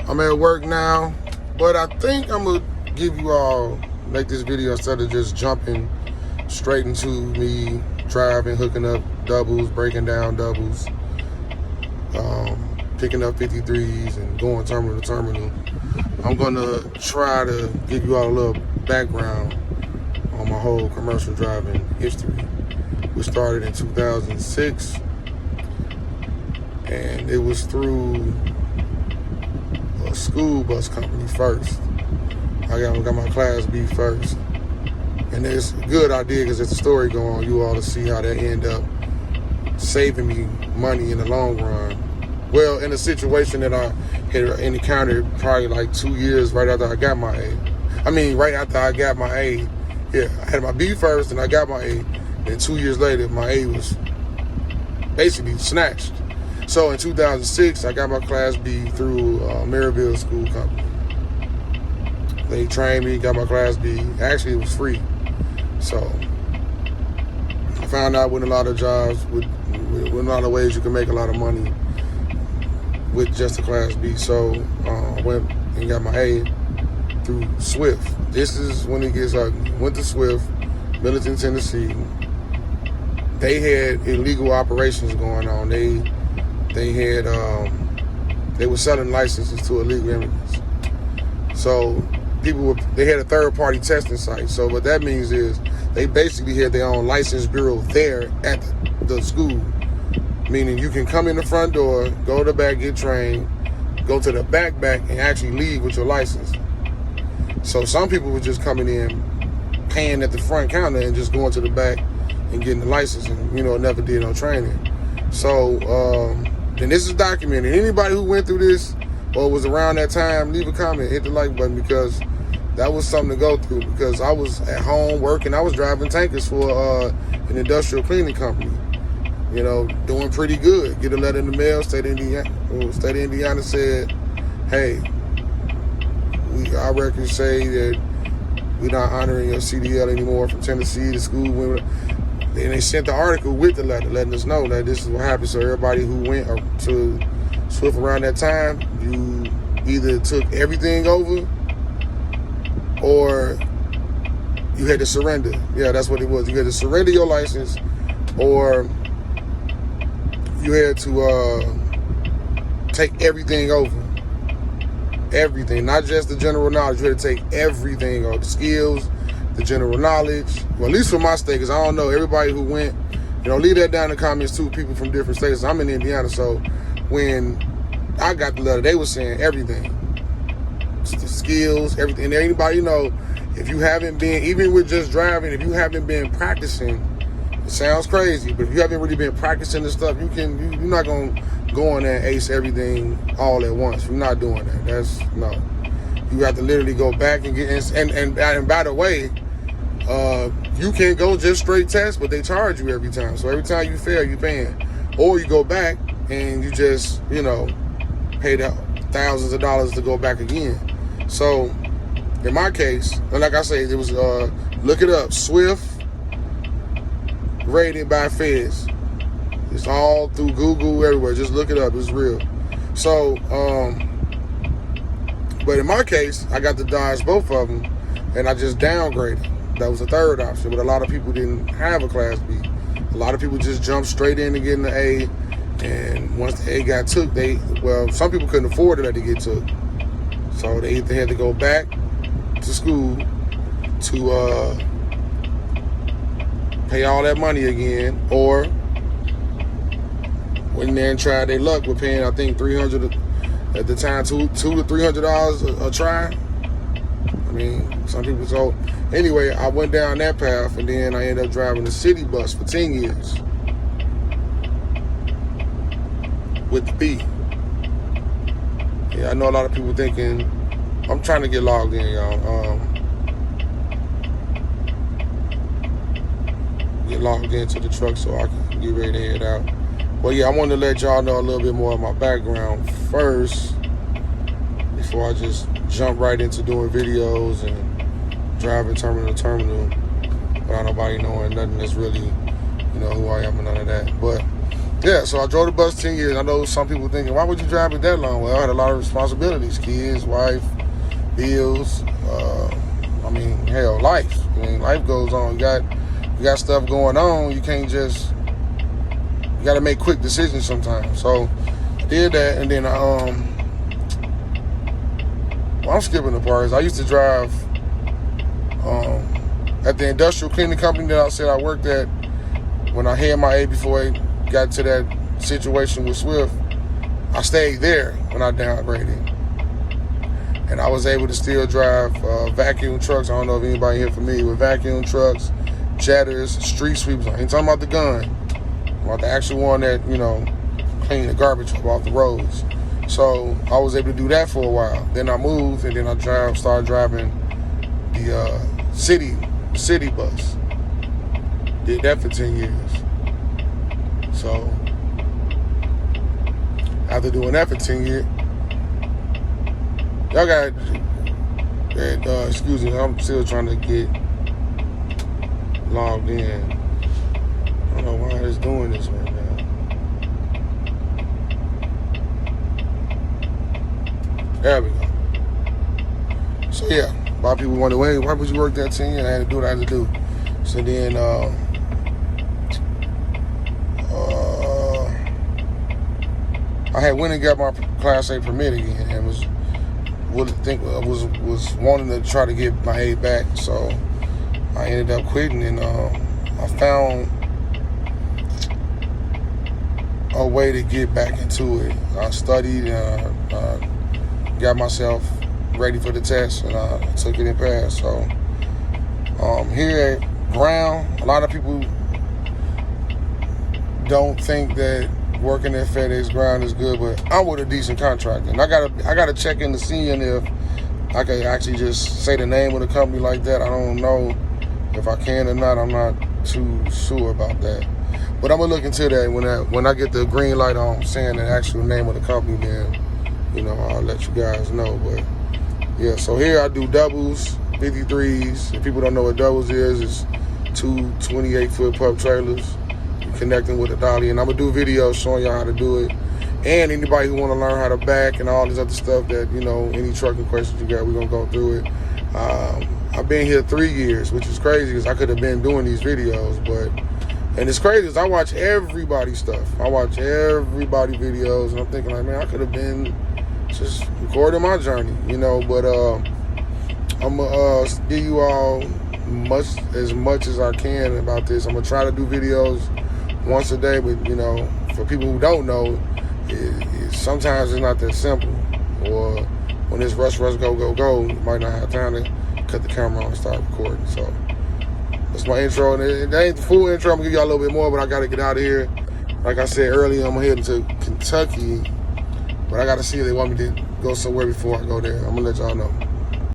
I'm at work now, but I think I'm gonna make this video instead of just jumping straight into me driving, hooking up doubles, breaking down doubles, picking up 53s and going terminal to terminal. I'm gonna try to give you all a little background on my whole commercial driving history. We started in 2006, and it was through a school bus company first. I got my Class B first. And it's a good idea because it's a story going on. You all to see how that end up saving me money in the long run. Well, in a situation that I had encountered probably like 2 years right after I got my A. Right after I got my A. Yeah, I had my B first and I got my A. And 2 years later, my A was basically snatched. So in 2006, I got my Class B through Maryville School Company. They trained me, got my Class B. Actually, it was free. So I found out with a lot of jobs, with a lot of ways you can make a lot of money with just a Class B. So I went and got my A through Swift. This is when it gets ugly. Went to Swift, Middleton, Tennessee. They had illegal operations going on. They were selling licenses to illegal immigrants. So they had a third-party testing site. So what that means is they basically had their own license bureau there at the school. Meaning you can come in the front door, go to the back, get trained, go to the back, and actually leave with your license. So some people were just coming in, paying at the front counter and just going to the back and getting the license and, never did no training. So, and this is documented. Anybody who went through this or was around that time, leave a comment, hit the like button, because that was something to go through. Because I was at home working, I was driving tankers for an industrial cleaning company. Doing pretty good. Get a letter in the mail. State of Indiana said, hey, our records say that we're not honoring your CDL anymore from Tennessee. The school went. And they sent the article with the letter, letting us know that this is what happened. So everybody who went to Swift around that time, you either took everything over or you had to surrender. Yeah, that's what it was. You had to surrender your license, or you had to take everything over. Everything, not just the general knowledge. You had to take everything over, the skills, the general knowledge. Well, at least for my state, because I don't know, everybody who went, leave that down in the comments too, people from different states. I'm in Indiana, so when I got the letter, they were saying everything. The skills, everything. And anybody if you haven't been, even with just driving, if you haven't been practicing, it sounds crazy, but if you haven't really been practicing this stuff, you're not going to go in there and ace everything all at once. You're not doing that. No. You have to literally go back and get, and by the way, you can't go just straight test, but they charge you every time. So every time you fail, you're paying. Or you go back and you just, pay the thousands of dollars to go back again. So in my case, and like I say, it was, look it up, Swift rated by feds. It's all through Google, everywhere. Just look it up, it's real. So, but in my case, I got to dodge both of them, and I just downgraded. That was the third option, but a lot of people didn't have a Class B. A lot of people just jumped straight in to getting the A, and once the A got took, some people couldn't afford to let it get took. So they either had to go back to school to pay all that money again, or went in there and tried their luck with paying, I think, $300 at the time, $200 to $300 a try. Some people. So anyway, I went down that path, and then I ended up driving the city bus for 10 years with the B. Yeah, I know a lot of people thinking, I'm trying to get logged in, y'all. Get logged into the truck so I can get ready to head out. Well, yeah, I wanted to let y'all know a little bit more of my background first before I just jump right into doing videos and driving terminal to terminal without nobody knowing nothing that's really, who I am and none of that. But Yeah, so I drove the bus 10 years. I know some people thinking, why would you drive it that long? Well, I had a lot of responsibilities, kids, wife, bills, I mean, hell, life. I mean, life goes on. You got stuff going on. You can't just, you got to make quick decisions sometimes. So I did that, and then well, I'm skipping the parts. I used to drive at the industrial cleaning company that I said I worked at when I had my A before I got to that situation with Swift. I stayed there when I downgraded. And I was able to still drive vacuum trucks. I don't know if anybody here familiar with vacuum trucks, jetters, street sweepers. I ain't talking about the gun. I'm about the actual one that, you know, clean the garbage up off the roads. So I was able to do that for a while. Then I moved, and then I started driving the city bus. Did that for 10 years. So after doing that for 10 years, y'all got, excuse me, I'm still trying to get logged in. I don't know why it's doing this right now. There we go. So yeah, a lot of people wonder, wait, why would you work that 10 years? I had to do what I had to do. So then, I had went and got my Class A permit again, and was wanting to try to get my A back. So I ended up quitting, and I found a way to get back into it. I studied and got myself ready for the test, and I took it and passed. So here at Brown, a lot of people don't think that working at FedEx Ground is good, but I'm with a decent contractor, and I gotta check in to see if I can actually just say the name of the company like that. I don't know if I can or not. I'm not too sure about that, but I'm gonna look into that when I get the green light on saying the actual name of the company. Then, you know, I'll let you guys know. But yeah, so here I do doubles, 53s. If people don't know what doubles is, it's two 28-foot pup trailers connecting with a dolly, and I'm gonna do videos showing y'all how to do it, and anybody who want to learn how to back and all this other stuff that, you know, any trucking questions you got, we're gonna go through it. I've been here 3 years, which is crazy because I could have been doing these videos, and it's crazy because I watch everybody's stuff. I watch everybody videos, and I'm thinking like, man, I could have been just recording my journey, you know. But I'm gonna give you all as much as I can about this. I'm gonna try to do videos once a day, but, you know, for people who don't know, sometimes it's not that simple. Or when it's rush, go, you might not have time to cut the camera on and start recording. So that's my intro, and that ain't the full intro. I'm gonna give y'all a little bit more, but I gotta get out of here. Like I said earlier, I'm heading to Kentucky, but I gotta see if they want me to go somewhere before I go there. I'm gonna let y'all know.